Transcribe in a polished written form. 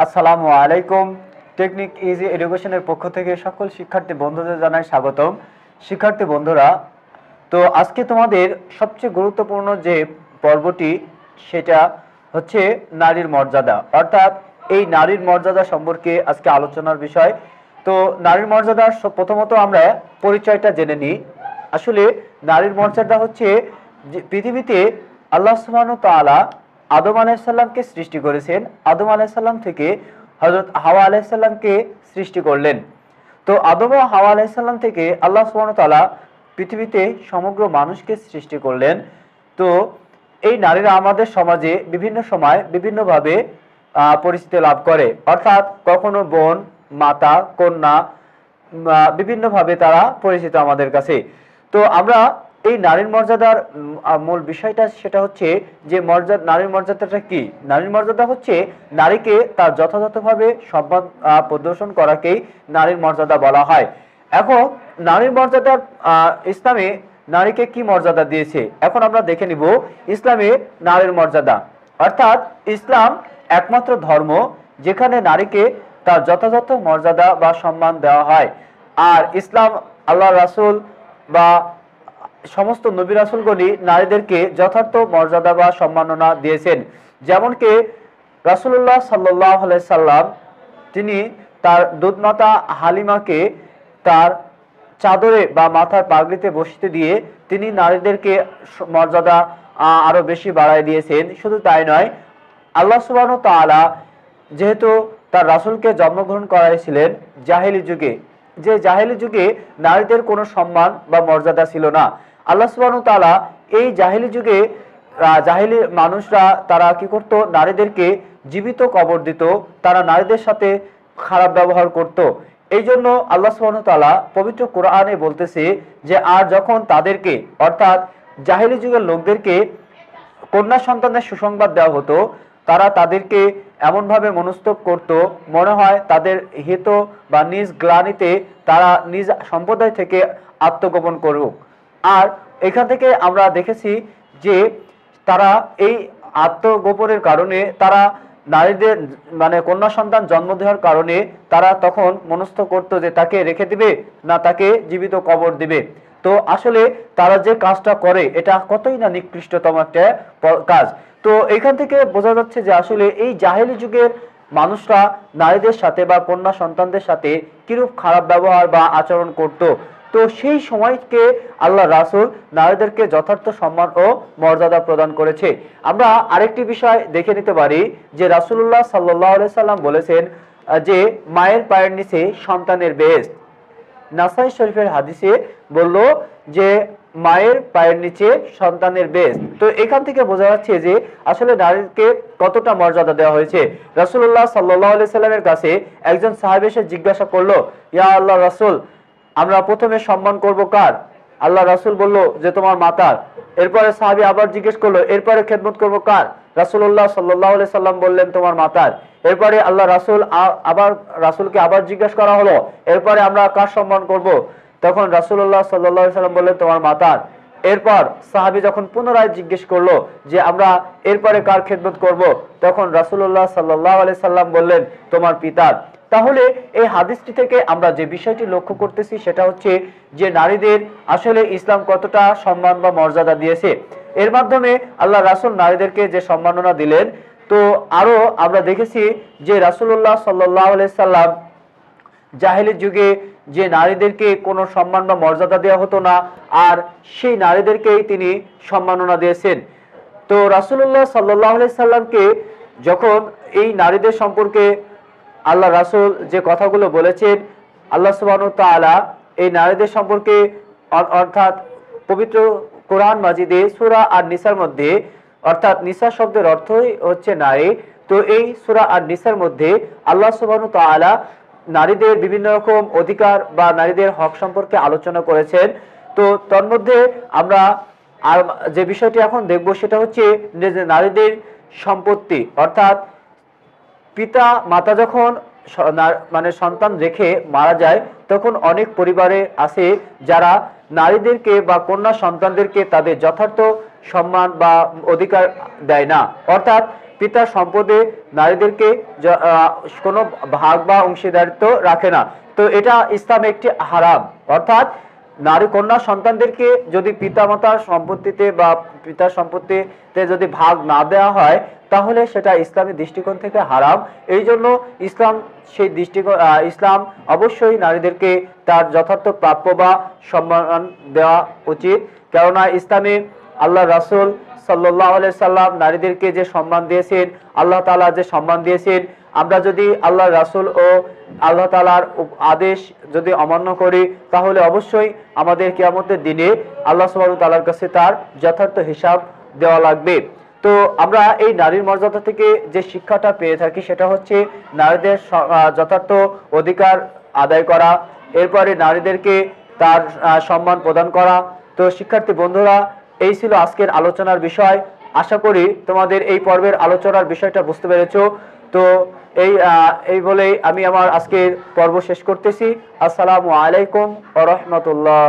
আসসালামু আলাইকুম। Technique easy এডুকেশনের পক্ষ থেকে সকল শিক্ষার্থী বন্ধুদের জানাই স্বাগতম। শিক্ষার্থী বন্ধুরা, তো আজকে তোমাদের সবচেয়ে গুরুত্বপূর্ণ যে পর্বটি সেটা হচ্ছে নারীর মর্যাদা, অর্থাৎ এই নারীর মর্যাদা সম্পর্কে আজকে আলোচনার বিষয়। তো নারীর মর্যাদার প্রথমত আমরা পরিচয়টা জেনে নিই। আসলে নারীর মর্যাদা হচ্ছে যে পৃথিবীতে আল্লাহ সুবহানাহু ওয়া তাআলা আদম আলাইহিস সালামকে সৃষ্টি করেছেন, আদম আলাইহিস সালাম থেকে হযরত হাওয়া আলাইহিস সালামকে সৃষ্টি করলেন। তো আদম ও হাওয়া আলাইহিস সালাম থেকে আল্লাহ সুবহানাহু ওয়া তাআলা পৃথিবীতে সমগ্র মানুষকে সৃষ্টি করলেন। তো এই নারীরা আমাদের সমাজে বিভিন্ন সময় বিভিন্নভাবে পরিচিতি লাভ করে, অর্থাৎ কখনো বোন, মাতা, কন্যা, বিভিন্নভাবে তারা পরিচিত আমাদের কাছে। তো আমরা এই নারীর মর্যাদার মূল বিষয়টা সেটা হচ্ছে যে নারীর মর্যাদাটা কি। নারীর মর্যাদা হচ্ছে নারীকে তার যথাযথভাবে সম্মান প্রদর্শন করাকেই নারীর মর্যাদা বলা হয়। এখন নারীর মর্যাদার ইসলামে নারীকে কি মর্যাদা দিয়েছে এখন আমরা দেখে নিব। ইসলামে নারীর মর্যাদা, অর্থাৎ ইসলাম একমাত্র ধর্ম যেখানে নারীকে তার যথাযথ মর্যাদা বা সম্মান দেওয়া হয়। আর ইসলাম, আল্লাহ রাসূল বা সমস্ত নবী রাসূলগণই নারীদেরকে যথার্থ মর্যাদা বা সম্মাননা দিয়েছেন। যেমনকি রাসূলুল্লাহ সাল্লাল্লাহু আলাইহি সাল্লাম তিনি তার দুধমাতা হালিমাকে তার চাদরে বা মাথার পাগড়িতে বসিয়ে দিয়ে তিনি নারীদেরকে মর্যাদা আরো বেশি বাড়ায় দিয়েছেন। শুধু তাই নয়, আল্লাহ সুবহানাহু ওয়া তাআলা যেহেতু তার রাসূলকে জন্মগ্রহণ করাইছিলেন জাহেলি যুগে, যে জাহেলি যুগে নারীদের কোনো সম্মান বা মর্যাদা ছিল না, আল্লাহ সুবহানাহু ওয়া তাআলা এই জাহেলি যুগে জাহেলি মানুষরা তারা কি করত, নারীদেরকে জীবিত কবর দিত, তারা নারীদের সাথে খারাপ ব্যবহার করত। এই জন্য আল্লাহ সুবহানাহু ওয়া তাআলা পবিত্র কোরআনে বলতেছে যে আর যখন তাদেরকে, অর্থাৎ জাহেলি যুগের লোকদেরকে কন্যা সন্তানের সুসংবাদ দেওয়া হতো, তারা তাদেরকে এমনভাবে মনস্তব করত মনে হয় তাদের হিত বা নিজ গ্লানিতে তারা নিজ সম্প্রদায় থেকে আত্মগোপন করুক। আর এখান থেকে আমরা দেখেছি যে তারা এই আত্মগোপনের কারণে তারা নারীদের মানে কন্যা সন্তান জন্ম দেওয়ার কারণে তারা তখন মনস্থ করত যে তাকে রেখে দিবে না তাকে জীবিত কবর দিবে। তো আসলে তারা যে কাজটা করে এটা কতই না নিকৃষ্টতম একটা কাজ। তো এখান থেকে বোঝা যাচ্ছে যে আসলে এই জাহেলি যুগের মানুষরা নারীদের সাথে বা কন্যা সন্তানদের সাথে কিরূপ খারাপ ব্যবহার বা আচরণ করত। তো সেই সময়কে আল্লাহ রাসূল নারীদেরকে যথার্থ সম্মান ও মর্যাদা প্রদান করেছে। আমরা আরেকটি বিষয় দেখে নিতে পারি যে রাসূলুল্লাহ সাল্লাল্লাহু আলাইহি সাল্লাম বলেছেন যে মায়ের পায়ের নিচে সন্তানের বেহেশত। নাসাই শরীফের হাদিসে বলল যে মায়ের পায়ের নিচে সন্তানের বেহেশত। তো এখান থেকে বোঝা যাচ্ছে যে আসলে নারীকে কতটা মর্যাদা দেওয়া হয়েছে। রাসূলুল্লাহ সাল্লাল্লাহু আলাইহি সাল্লামের কাছে একজন সাহাবী এসে জিজ্ঞাসা করলো, ইয়া আল্লাহ রাসূল, আমরা প্রথমে সম্মান করব কার? আল্লাহ রাসূল বলল যে তোমার মাতার। এরপরে সাহাবী আবার জিজ্ঞেস করলো, এরপরে খেদমত করব কার? রাসূলুল্লাহ সাল্লাল্লাহু আলাইহি সাল্লাম বললেন তোমার মাতার। এরপরে আল্লাহ রাসূল রাসূলকে আবার জিজ্ঞেস করা হলো, এরপরে আমরা কার সম্মান করব? তখন রাসূলুল্লাহ সাল্লাল্লাহু আলাইহি সাল্লাম বললেন তোমার মাতার। এরপর সাহাবী যখন পুনরায় জিজ্ঞেস করলো যে আমরা এরপরে কার খেদমত করব, তখন রাসূলুল্লাহ সাল্লাল্লাহু আলাইহি সাল্লাম বললেন তোমার পিতার। তাহলে এই হাদিসটি থেকে আমরা যে বিষয়টি লক্ষ্য করতেছি সেটা হচ্ছে যে নারীদের আসলে ইসলাম কতটা সম্মান বা মর্যাদা দিয়েছে। এর মাধ্যমে আল্লাহ রাসূল নারীদেরকে যে সম্মাননা দিলেন, তো আরো আমরা দেখেছি যে রাসূলুল্লাহ সাল্লাল্লাহু আলাইহি সাল্লাম জাহেলি যুগে যে নারীদেরকে কোনো সম্মান বা মর্যাদা দেওয়া হতো না, আর সেই নারীদেরকেই তিনি সম্মাননা দিয়েছেন। তো রাসূলুল্লাহ সাল্লাল্লাহু আলাইহি সাল্লামকে যখন এই নারীদের সম্পর্কে আল্লাহ রাসূল যে কথাগুলো বলেছেন, আল্লাহ সুবহানাহু ওয়া তাআলা এই নারীদের সম্পর্কে অর্থাৎ পবিত্র কোরআন মাজিদে সূরা আর-নিসার মধ্যে, অর্থাৎ নিসা শব্দের অর্থই হচ্ছে নারী, তো এই সূরা আর-নিসার মধ্যে আল্লাহ সুবহানাহু ওয়া তাআলা নারীদের বিভিন্ন রকম অধিকার বা নারীদের হক সম্পর্কে আলোচনা করেছেন। তো তার মধ্যে আমরা আর যে বিষয়টি এখন দেখব সেটা হচ্ছে যে নারীদের সম্পত্তি, অর্থাৎ পিতা মাতা যখন মানে সন্তান রেখে মারা যায় তখন অনেক পরিবারে আছে যারা নারীদেরকে বা কন্যা সন্তানদেরকে তাদের যথার্থ সম্মান বা অধিকার দেয় না। অর্থাৎ পিতার সম্পদে নারীদেরকে কোনো ভাগ বা অংশীদারিত্ব রাখে না। তো এটা ইসলামে একটি হারাম, অর্থাৎ নারী কন্যা সন্তানদেরকে যদি পিতামাতার সম্পত্তিতে বা পিতার সম্পত্তিতে যদি ভাগ না দেওয়া হয় তাহলে সেটা ইসলামী দৃষ্টিকোণ থেকে হারাম। এই জন্য ইসলাম সেই দৃষ্টিকোণ ইসলাম অবশ্যই নারীদেরকে তার যথার্থ প্রাপ্য বা সম্মান দেওয়া উচিত। কেননা ইসলামে আল্লাহ রাসূল সাল্লাল্লাহু আলাইহি সাল্লাম নারীদেরকে যে সম্মান দিয়েছেন, আল্লাহ তাআলা যে সম্মান দিয়েছেন, আমরা যদি আল্লাহ রাসূল ও আল্লাহ তাআলার আদেশ যদি অমান্য করি তাহলে অবশ্যই আমাদের কিয়ামতের দিনে আল্লাহ সুবহানাহু ওয়া তাআলার কাছে তার যথার্থ হিসাব দেওয়া লাগবে। তো আমরা এই নারীর মর্যাদা থেকে যে শিক্ষাটা পেয়ে থাকি সেটা হচ্ছে নারীদের যথার্থ অধিকার আদায় করা, এরপরে নারীদেরকে তার সম্মান প্রদান করা। তো শিক্ষার্থী বন্ধুরা, এই ছিল আজকের আলোচনার বিষয়। আশা করি তোমাদের এই পর্বের আলোচনার বিষয়টা বুঝতে পেরেছো। তো এই বলেই আমি আমার আজকের পর্ব শেষ করতেছি। আসসালামু আলাইকুম ওয়া রাহমাতুল্লাহ।